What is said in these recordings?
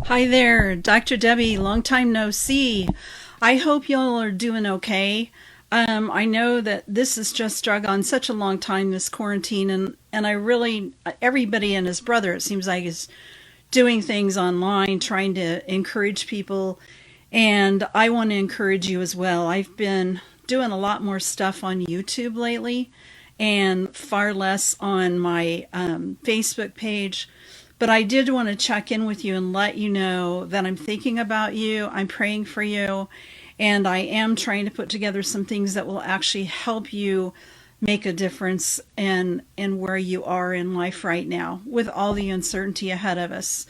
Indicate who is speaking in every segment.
Speaker 1: Hi there, Dr. Debbie, long time no see. I hope y'all are doing okay. I know that this has just drug on such a long time, this quarantine, and I really, everybody and his brother, it seems like, is doing things online, trying to encourage people, and I want to encourage you as well. I've been doing a lot more stuff on YouTube lately and far less on my Facebook page. But I did want to check in with you and let you know that I'm thinking about you, I'm praying for you, and I am trying to put together some things that will actually help you make a difference in where you are in life right now with all the uncertainty ahead of us.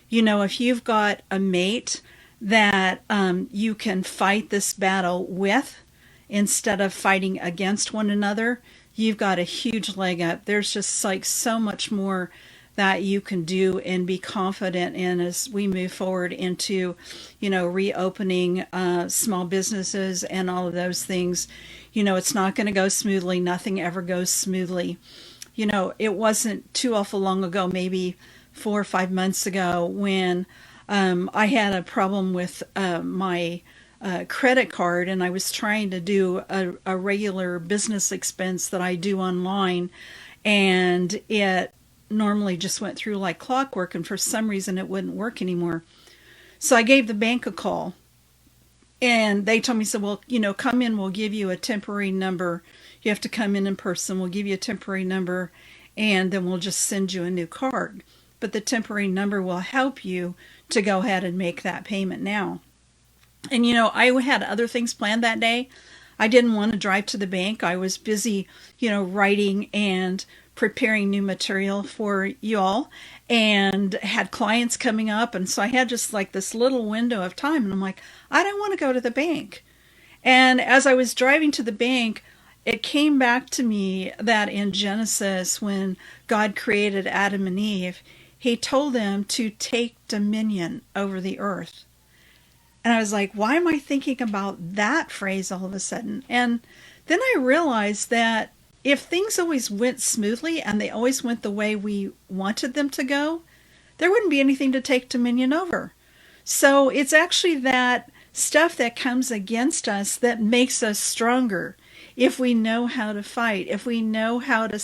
Speaker 1: You know, if you've got a mate that you can fight this battle with instead of fighting against one another, you've got a huge leg up. There's just like so much more that you can do and be confident in as we move forward into, reopening small businesses and all of those things. You know, it's not going to go smoothly. Nothing ever goes smoothly. You know, it wasn't too awful long ago, maybe 4 or 5 months ago, when I had a problem with my credit card, and I was trying to do a regular business expense that I do online, and it normally just went through like clockwork, and for some reason it wouldn't work anymore. So I gave the bank a call, and they told me, so, well, come in, we'll give you a temporary number. You have to come in person. We'll give you a temporary number, and then we'll just send you a new card. But the temporary number will help you to go ahead and make that payment now. And I had other things planned that day. I didn't want to drive to the bank. I was busy, writing and preparing new material for you all, and had clients coming up. And so I had just like this little window of time, and I'm like, I don't want to go to the bank. And as I was driving to the bank, it came back to me that in Genesis, when God created Adam and Eve, he told them to take dominion over the earth. And I was like, why am I thinking about that phrase all of a sudden? And then I realized that if things always went smoothly and they always went the way we wanted them to go, there wouldn't be anything to take dominion over. So it's actually that stuff that comes against us that makes us stronger. If we know how to fight, if we know how to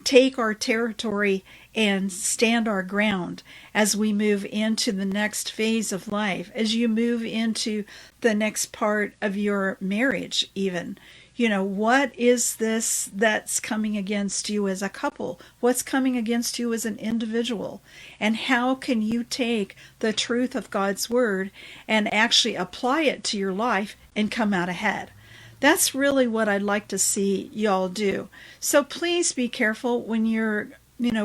Speaker 1: take our territory and stand our ground as we move into the next phase of life, as you move into the next part of your marriage even. What is this that's coming against you as a couple? What's coming against you as an individual? And how can you take the truth of God's word and actually apply it to your life and come out ahead? That's really what I'd like to see y'all do. So please be careful when you're,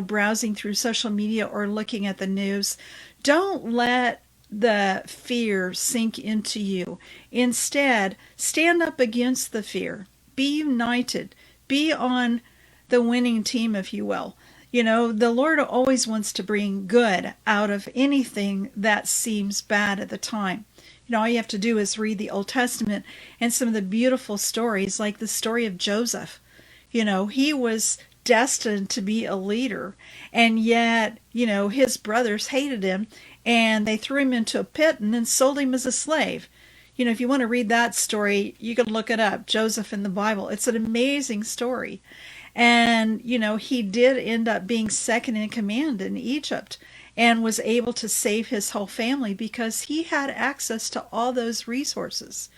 Speaker 1: browsing through social media or looking at the news. Don't let the fear sink into you. Instead, stand up against the fear. Be united. Be on the winning team, if you will. The Lord always wants to bring good out of anything that seems bad at the time. All you have to do is read the Old Testament and some of the beautiful stories, like the story of Joseph. He was destined to be a leader, and yet, his brothers hated him, and they threw him into a pit and then sold him as a slave. If you want to read that story, you can look it up, Joseph in the Bible. It's an amazing story. And, he did end up being second in command in Egypt and was able to save his whole family because he had access to all those resources.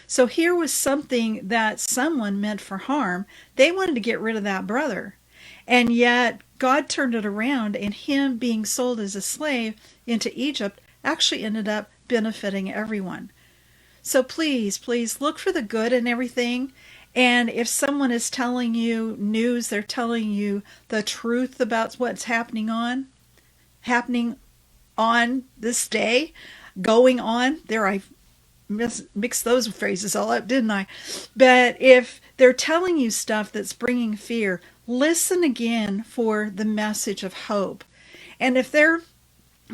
Speaker 1: So here was something that someone meant for harm. They wanted to get rid of that brother. And yet God turned it around, and him being sold as a slave into Egypt actually ended up benefiting everyone. So please, please look for the good in everything. And if someone is telling you news, they're telling you the truth about what's happening on this day, going on. There, I mixed those phrases all up, didn't I? But if they're telling you stuff that's bringing fear, listen again for the message of hope. And if they're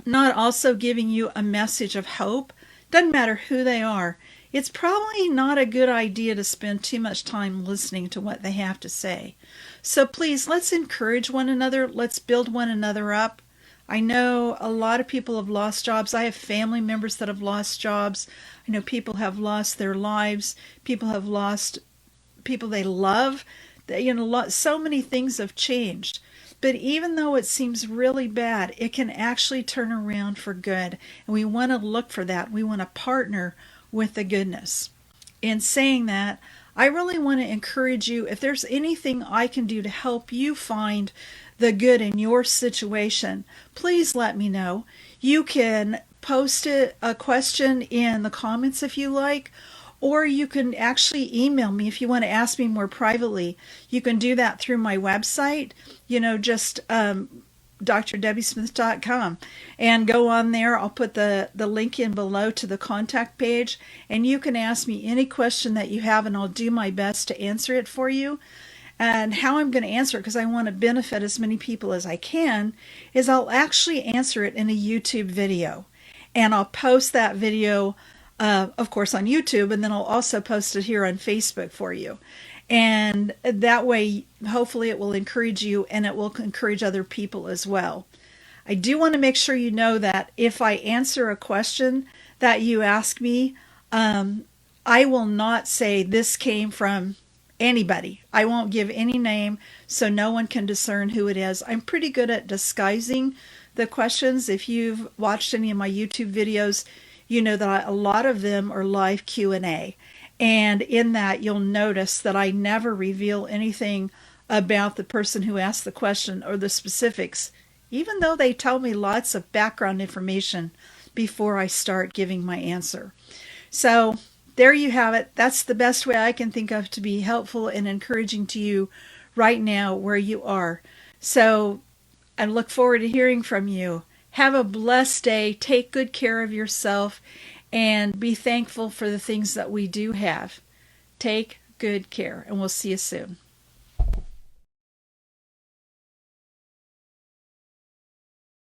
Speaker 1: not also giving you a message of hope, doesn't matter who they are, it's probably not a good idea to spend too much time listening to what they have to say. So please, let's encourage one another. Let's build one another up. I know a lot of people have lost jobs. I have family members that have lost jobs. I know people have lost their lives. People have lost people they love. So many things have changed. But even though it seems really bad, it can actually turn around for good. And we want to look for that. We want to partner with the goodness. In saying that, I really want to encourage you, if there's anything I can do to help you find the good in your situation, please let me know. You can post a question in the comments if you like, or you can actually email me if you want to ask me more privately. You can do that through my website, just drdebismith.com, and go on there. I'll put the link in below to the contact page, and you can ask me any question that you have, and I'll do my best to answer it for you. And how I'm going to answer it, because I want to benefit as many people as I can, is I'll actually answer it in a YouTube video. And I'll post that video, of course, on YouTube, and then I'll also post it here on Facebook for you. And that way, hopefully it will encourage you, and it will encourage other people as well. I do want to make sure you know that if I answer a question that you ask me, I will not say this came from anybody. I won't give any name so no one can discern who it is. I'm pretty good at disguising the questions. If you've watched any of my YouTube videos, you know that a lot of them are live Q&A. And in that, you'll notice that I never reveal anything about the person who asked the question or the specifics, even though they tell me lots of background information before I start giving my answer. So there you have it. That's the best way I can think of to be helpful and encouraging to you right now where you are. So I look forward to hearing from you. Have a blessed day. Take good care of yourself and be thankful for the things that we do have. Take good care, and we'll see you soon.